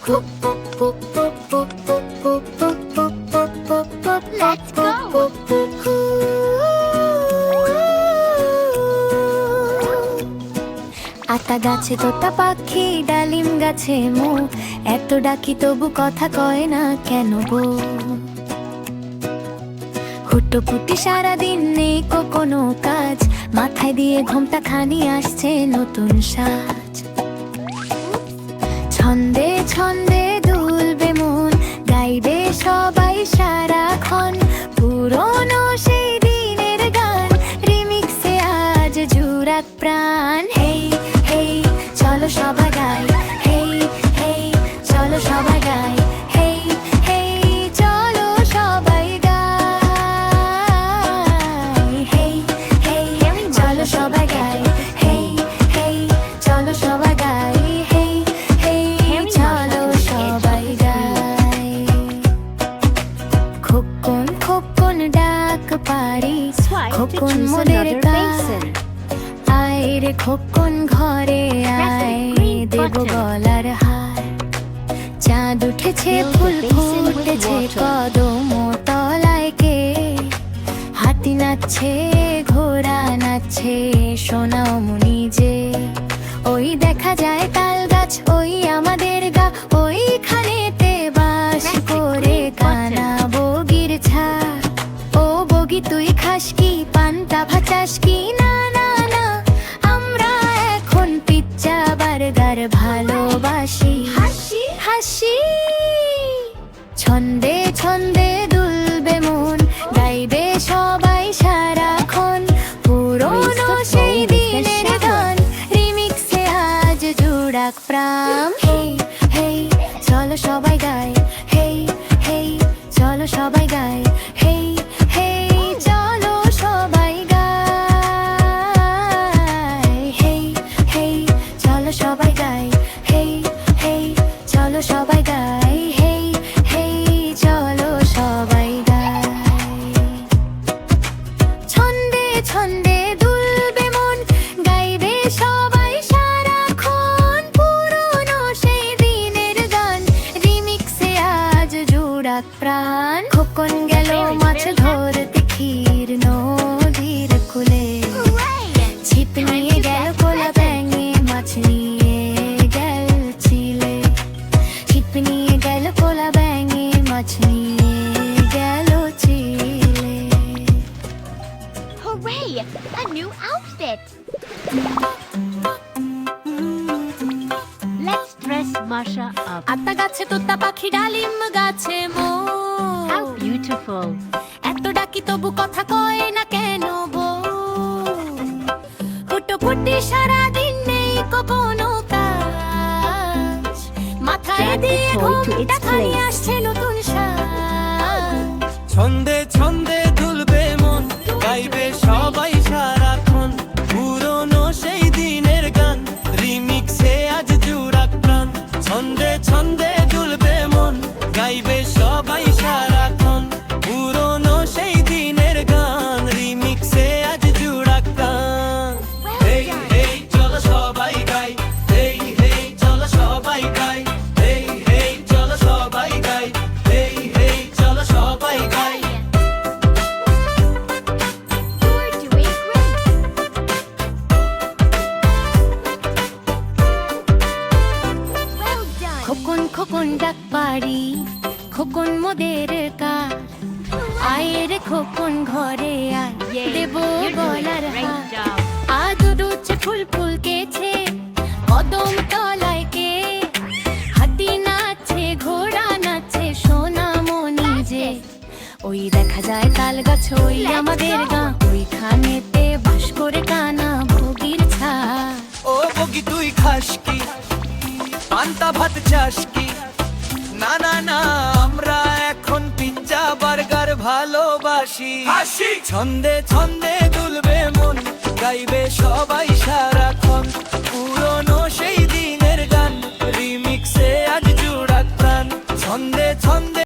Let's go. আতা গাছে তোতা পাখি, ডালিম গাছে মো, এত ডাকি তবু কথা কয় না কেন গো? হুটোপুটি সারাদিন নেই কোনো কাজ, মাথায় দিয়ে ঘোমটা খানি আসছে নতুন সাজ। ছন্দে ছন্দে দুলবে মন, গাইবে সবাই সারাক্ষণ পুরনো সেই দিনের গান, রিমিক্সে আজ জুড়াক প্রাণ। হেই হেই চলো সবাই গাই, হেই হেই চলো সবাই গাই, হেই হেই চলো সবাই গাই, হেই হেই চলো সবাই গাই, হেই হেই চলো সবাই গাই, হেই হেই চলো সবাই গাই। খোকন খোকন ডাক পারি, খোকন মোদের গান, আয় রে খোকন ঘরে আয়, দেব গলার হার। চাঁদ উঠেছে ফুল ফুটেছে কদম তলায় কে, হাতি নাচছে ঘোড়া নাচছে সোনাও মুনি যে। ওই দেখা যায় তাল গাছ, ওই আমাদের গা, ওইখানেতে বাস করে কানা বগির ছা। ও বগি তুই খাস কি, পান্তা ভাচাস কি? না না না, আমরা এখন পিজ্জা বার্গার ভালোবাসি। হাসি হাসি ছন্দে ছন্দে দুলবে মন, গাইবে সবাই সারাক্ষণ পুরনো সেই দিনের গান, রিমিক্সে আজ জুড়াক প্রাণ। হেই হেই চলো সবাই গাই, হেই হেই চলো সবাই গাই, হেই হেই চলো সবাই গাই, হেই হেই চলো সবাই গাই, হেই হেই চলো সবাই গাই, হেই হেই চলো সবাই গাই। ছন্দে ছন্দে দুলবে মন, গাইবে সবাই সারাক্ষণ পুরনো সেই দিনের গান, রিমিক্সে আজ জুড়াক প্রাণ। খোকন গেল মাছ ধরতে ক্ষীর নদীর কূলে, ছিপ নিয়ে গেল কোলা ব্যাঙে, মাছ নিয়ে গেল চিলে। ছিপ নিয়ে গেল কোলা ব্যাঙে, মাছ নিয়ে গেল চিলে। Hooray! A new outfit! Let's dress Masha up. আতা গাছে তোতা পাখি, ডালিম গাছে মো, How beautiful! এত ডাকি তবু কথা কয় না কেন গো? হুটোপুটি সারাদিন নেই কোনো কাজ, মাথায় Drag the দিয়ে toy to its ঘোমটা খানি place. আসছে নতুন সাজ। ছন্দে ছন্দে দুলবে মন, গাইবে সবাই সারাক্ষণ পুরনো সেই দিনের গান, রিমিক্সে আজ জুড়াক প্রাণ। ছন্দে ছন্দে দুলবে মন, গাইবে সবাই সারাক্ষণ পুরনো সেই দিনের গান, রিমিক্সে আজ জুড়াক প্রাণ। হেই হেই চলো সবাই গাই, হেই হেই চলো সবাই গাই, হেই হেই চলো সবাই গাই, হেই হেই চলো সবাই গাই। You're doing great! Well done! Khokon Khokon ডাক পারি, খোকন মোদের কার, আয় রে খোকন ঘরে আয়, Yay! দেব You're doing গলার a great হার। job! আজ উঠছে ফুল ফুলকেছে কদম তলায় কে, হাতি নাচছে ঘোড়া নাচছে সোনা মনি যে। ওই দেখা যায় তাল গাছ, ওই আমাদের গা, ওইখানেতে বাস করে কানা ভোগীর ছা। ও বগি তুই খাস কি, পান্তা ভাত চাস কি? না না না, আমরা এখন পিজ্জা বার্গার ভালোবাসি। হাসি ছন্দে ছন্দে দুলবে মন, গাইবে সবাই সারাক্ষণ পুরনো সেই দিনের গান, রিমিক্সে আজ জুড়াক প্রাণ। ছন্দে ছন্দে